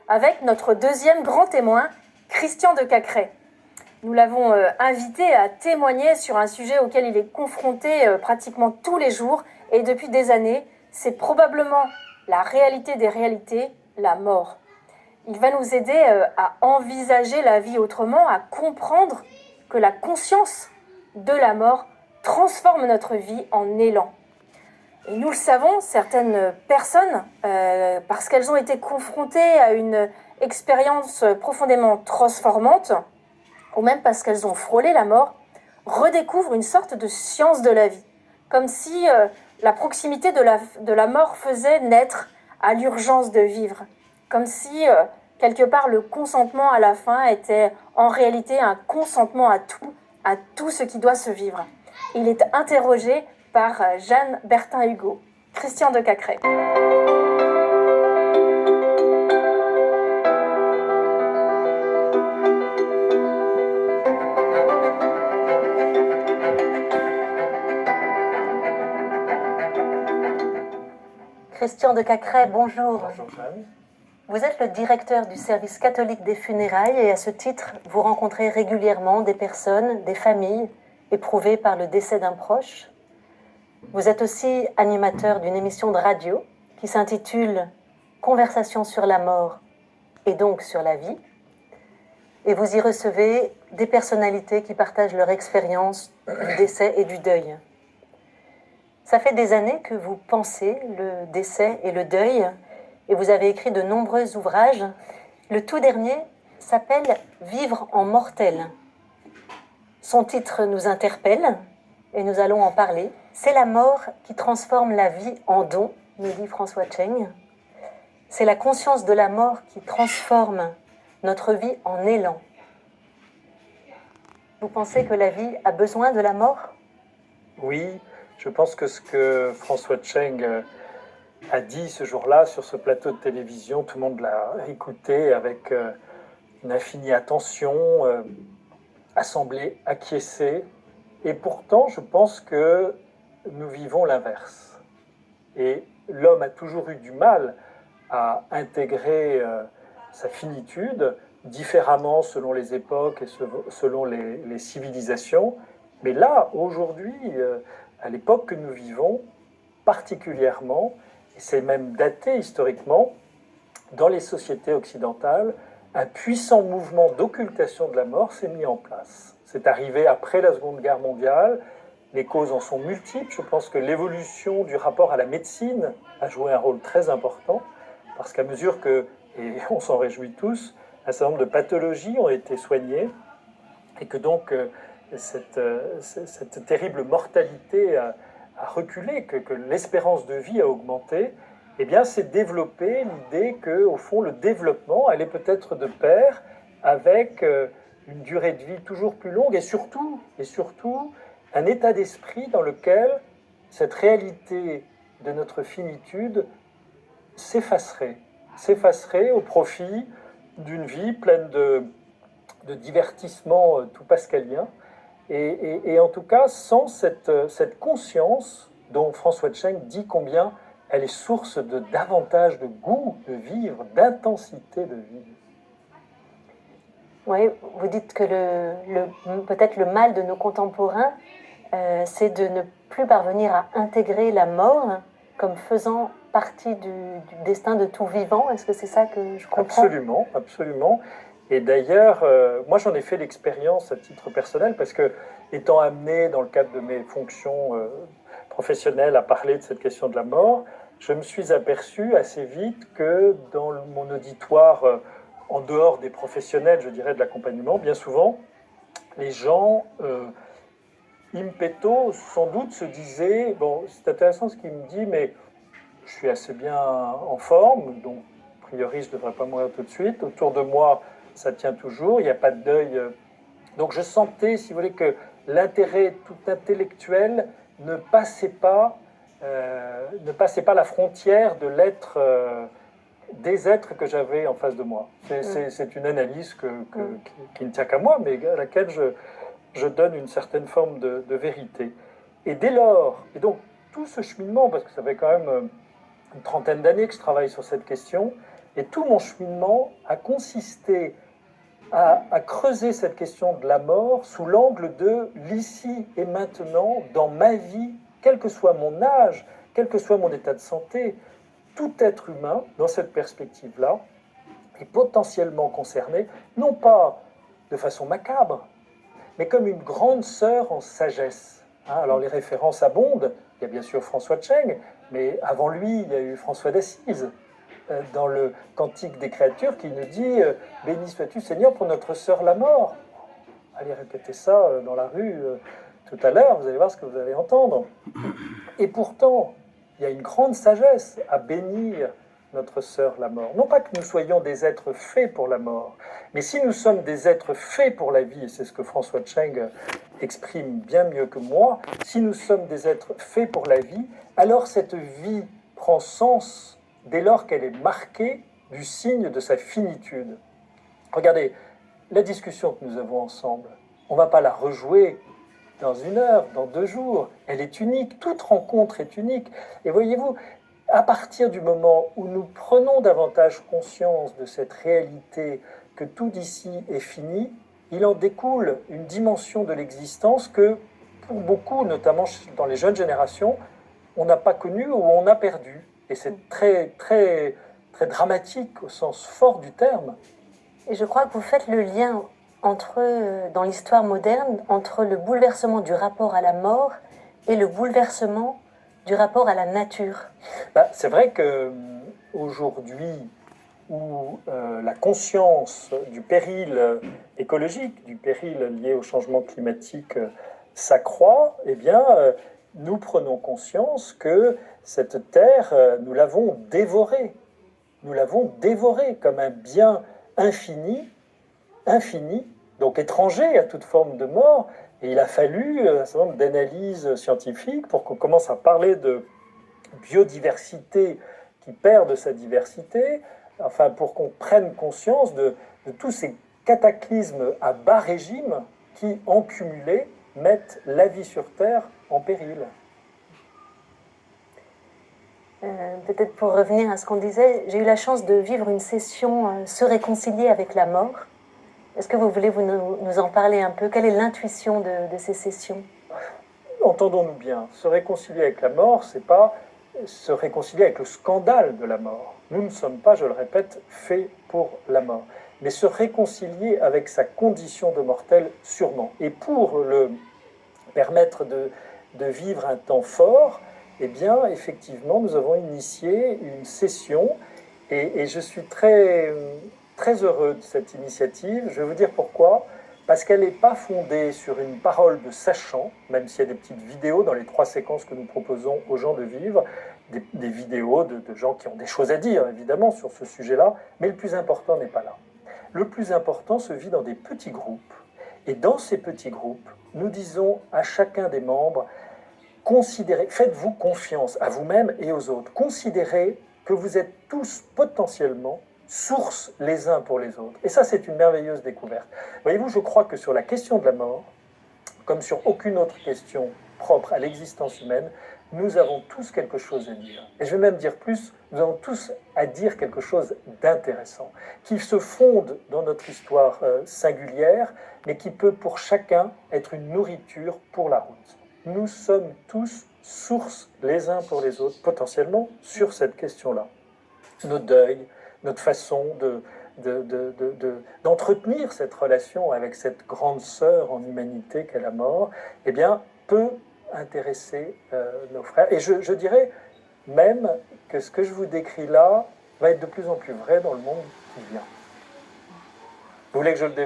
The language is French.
avec notre deuxième grand témoin, Christian de Cacré. Nous l'avons invité à témoigner sur un sujet auquel il est confronté pratiquement tous les jours et depuis des années. C'est probablement la réalité des réalités, la mort. Il va nous aider à envisager la vie autrement, à comprendre que la conscience de la mort transforme notre vie en élan. Et nous le savons, certaines personnes, parce qu'elles ont été confrontées à une expérience profondément transformante, ou même parce qu'elles ont frôlé la mort, redécouvrent une sorte de science de la vie, comme si la proximité de la mort faisait naître à l'urgence de vivre, comme si quelque part le consentement à la fin était en réalité un consentement à tout ce qui doit se vivre. Il est interrogé par Jeanne Bertin-Hugo. Christian de Cacré. Christian de Cacré, bonjour. Bonjour Jeanne. Vous êtes le directeur du service catholique des funérailles et à ce titre, vous rencontrez régulièrement des personnes, des familles éprouvées par le décès d'un proche. Vous êtes aussi animateur d'une émission de radio qui s'intitule « Conversation sur la mort et donc sur la vie ». Et vous y recevez des personnalités qui partagent leur expérience du décès et du deuil. Ça fait des années que vous pensez le décès et le deuil et vous avez écrit de nombreux ouvrages. Le tout dernier s'appelle « Vivre en mortel ». Son titre nous interpelle et nous allons en parler. C'est la mort qui transforme la vie en don, nous dit François Cheng. C'est la conscience de la mort qui transforme notre vie en élan. Vous pensez que la vie a besoin de la mort ? Oui, je pense que ce que François Cheng a dit ce jour-là sur ce plateau de télévision, tout le monde l'a écouté avec une infinie attention, assemblé, acquiescé. Et pourtant, je pense que nous vivons l'inverse. Et l'homme a toujours eu du mal à intégrer sa finitude, différemment selon les époques et selon les civilisations. Mais là, aujourd'hui, à l'époque que nous vivons, particulièrement, et c'est même daté historiquement, dans les sociétés occidentales, un puissant mouvement d'occultation de la mort s'est mis en place. C'est arrivé après la Seconde Guerre mondiale, les causes en sont multiples. Je pense que l'évolution du rapport à la médecine a joué un rôle très important, parce qu'à mesure que, et on s'en réjouit tous, un certain nombre de pathologies ont été soignées, et que donc cette terrible mortalité a reculé, que l'espérance de vie a augmenté, eh bien, c'est développé l'idée que, au fond, le développement allait peut-être de pair avec une durée de vie toujours plus longue et surtout un état d'esprit dans lequel cette réalité de notre finitude s'effacerait au profit d'une vie pleine de divertissements tout pascaliens et en tout cas sans cette conscience dont François Cheng dit combien elle est source de davantage de goût de vivre, d'intensité de vivre. Oui, vous dites que peut-être le mal de nos contemporains, c'est de ne plus parvenir à intégrer la mort comme faisant partie du destin de tout vivant. Est-ce que c'est ça que je comprends ? Absolument, absolument. Et d'ailleurs, moi j'en ai fait l'expérience à titre personnel parce que, étant amené dans le cadre de mes fonctions professionnelles à parler de cette question de la mort, je me suis aperçu assez vite que dans mon auditoire, en dehors des professionnels, je dirais, de l'accompagnement, bien souvent, les gens, in petto, sans doute se disaient, bon, c'est intéressant ce qu'il me dit, mais je suis assez bien en forme, donc a priori je ne devrais pas mourir tout de suite. Autour de moi, ça tient toujours, il n'y a pas de deuil. Donc je sentais, si vous voulez, que l'intérêt tout intellectuel ne passait pas la frontière de l'être, des êtres que j'avais en face de moi. C'est une analyse qui ne tient qu'à moi, mais à laquelle je donne une certaine forme de vérité. Et dès lors, et donc tout ce cheminement, parce que ça fait quand même une trentaine d'années que je travaille sur cette question, Et tout mon cheminement a consisté à creuser cette question de la mort sous l'angle de l'ici et maintenant, dans ma vie, quel que soit mon âge, quel que soit mon état de santé, tout être humain, dans cette perspective-là, est potentiellement concerné, non pas de façon macabre, mais comme une grande sœur en sagesse. Alors les références abondent, il y a bien sûr François Tcheng, mais avant lui, il y a eu François d'Assise, dans le Cantique des créatures, qui nous dit « Béni sois-tu Seigneur pour notre sœur la mort ». Allez répéter ça dans la rue tout à l'heure, vous allez voir ce que vous allez entendre. Et pourtant, il y a une grande sagesse à bénir notre sœur la mort. Non pas que nous soyons des êtres faits pour la mort, mais si nous sommes des êtres faits pour la vie, et c'est ce que François Tcheng exprime bien mieux que moi, si nous sommes des êtres faits pour la vie, alors cette vie prend sens dès lors qu'elle est marquée du signe de sa finitude. Regardez, la discussion que nous avons ensemble, on ne va pas la rejouer dans 1 heure, dans 2 jours. Elle est unique, toute rencontre est unique. Et voyez-vous, à partir du moment où nous prenons davantage conscience de cette réalité que tout d'ici est fini, il en découle une dimension de l'existence que, pour beaucoup, notamment dans les jeunes générations, on n'a pas connue ou on a perdu. Et c'est très, très, très dramatique au sens fort du terme. Et je crois que vous faites le lien dans l'histoire moderne, entre le bouleversement du rapport à la mort et le bouleversement du rapport à la nature. C'est vrai qu'aujourd'hui, où la conscience du péril écologique, du péril lié au changement climatique s'accroît, eh bien, nous prenons conscience que cette terre, nous l'avons dévorée. Nous l'avons dévorée comme un bien infini, donc étranger à toute forme de mort. Et il a fallu un certain nombre d'analyses scientifiques pour qu'on commence à parler de biodiversité qui perd de sa diversité, enfin pour qu'on prenne conscience de tous ces cataclysmes à bas régime qui, en cumulé, mettent la vie sur Terre en péril. Peut-être pour revenir à ce qu'on disait, j'ai eu la chance de vivre une session se réconcilier avec la mort. Est-ce que vous voulez nous en parler un peu? Quelle est l'intuition de ces sessions? Entendons-nous bien, se réconcilier avec la mort, c'est pas se réconcilier avec le scandale de la mort. Nous ne sommes pas, je le répète, faits pour la mort. Mais se réconcilier avec sa condition de mortel, sûrement. Et pour le permettre de vivre un temps fort, eh bien, effectivement, nous avons initié une session et je suis très, très heureux de cette initiative. Je vais vous dire pourquoi. Parce qu'elle n'est pas fondée sur une parole de sachant, même s'il y a des petites vidéos dans les 3 séquences que nous proposons aux gens de vivre, des vidéos de gens qui ont des choses à dire, évidemment, sur ce sujet-là, mais le plus important n'est pas là. Le plus important se vit dans des petits groupes. Et dans ces petits groupes, nous disons à chacun des membres, faites-vous confiance à vous-même et aux autres. Considérez que vous êtes tous potentiellement sources les uns pour les autres. Et ça, c'est une merveilleuse découverte. Voyez-vous, je crois que sur la question de la mort, comme sur aucune autre question propre à l'existence humaine, nous avons tous quelque chose à dire. Et je vais même dire plus, nous avons tous à dire quelque chose d'intéressant, qui se fonde dans notre histoire singulière, mais qui peut pour chacun être une nourriture pour la route. Nous sommes tous sources les uns pour les autres, potentiellement, sur cette question-là. Nos deuils, notre façon d'entretenir cette relation avec cette grande sœur en humanité qu'est la mort, eh bien, peut intéresser nos frères. Et je dirais même que ce que je vous décris là va être de plus en plus vrai dans le monde qui vient. Vous voulez que je le développe ?